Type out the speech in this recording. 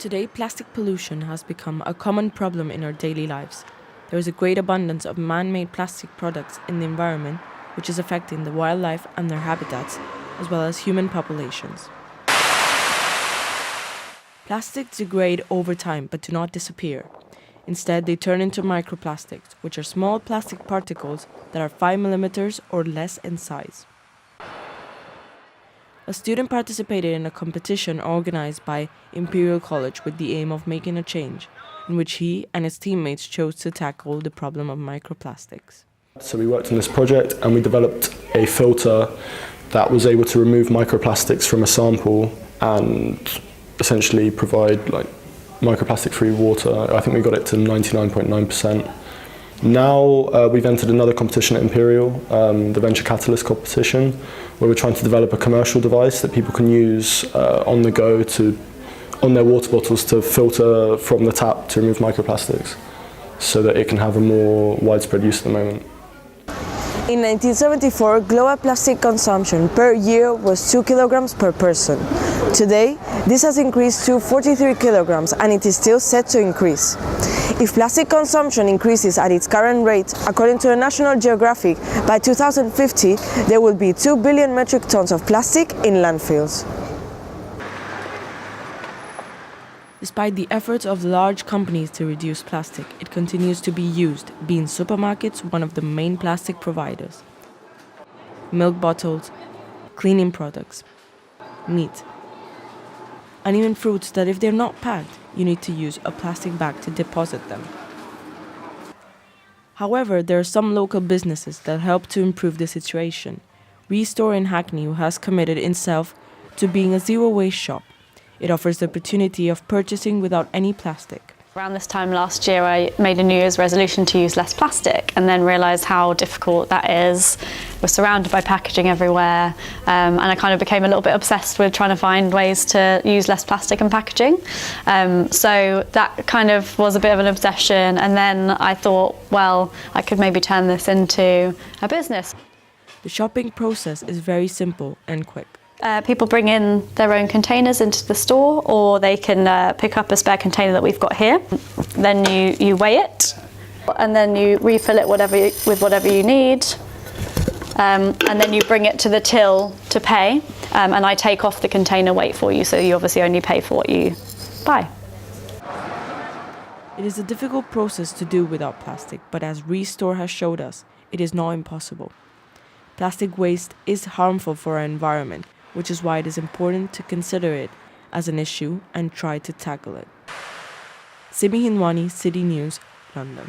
Today, plastic pollution has become a common problem in our daily lives. There is a great abundance of man-made plastic products in the environment, which is affecting the wildlife and their habitats, as well as human populations. Plastics degrade over time but do not disappear. Instead, they turn into microplastics, which are small plastic particles that are 5 millimeters or less in size. A student participated in a competition organized by Imperial College with the aim of making a change, in which he and his teammates chose to tackle the problem of microplastics. So we worked on this project and we developed a filter that was able to remove microplastics from a sample and essentially provide microplastic-free water. I think we got it to 99.9%. Now we've entered another competition at Imperial, the Venture Catalyst competition, where we're trying to develop a commercial device that people can use on the go on their water bottles to filter from the tap to remove microplastics, so that it can have a more widespread use at the moment. In 1974, global plastic consumption per year was 2 kilograms per person. Today, this has increased to 43 kilograms and it is still set to increase. If plastic consumption increases at its current rate, according to the National Geographic, by 2050 there will be 2 billion metric tons of plastic in landfills. Despite the efforts of large companies to reduce plastic, it continues to be used, being supermarkets one of the main plastic providers. Milk bottles, cleaning products, meat, and even fruits that if they're not packed, you need to use a plastic bag to deposit them. However, there are some local businesses that help to improve the situation. Restore in Hackney has committed itself to being a zero-waste shop. It offers the opportunity of purchasing without any plastic. Around this time last year, I made a New Year's resolution to use less plastic and then realised how difficult that is. We're surrounded by packaging everywhere, and I kind of became a little bit obsessed with trying to find ways to use less plastic in packaging. So that kind of was a bit of an obsession, and then I thought, well, I could maybe turn this into a business. The shopping process is very simple and quick. People bring in their own containers into the store, or they can pick up a spare container that we've got here. Then you weigh it, and then you refill it with whatever you need, and then you bring it to the till to pay, and I take off the container weight for you, so you obviously only pay for what you buy. It is a difficult process to do without plastic, but as Restore has showed us, it is not impossible. Plastic waste is harmful for our environment, which is why it is important to consider it as an issue and try to tackle it. Simi Hinwani, City News, London.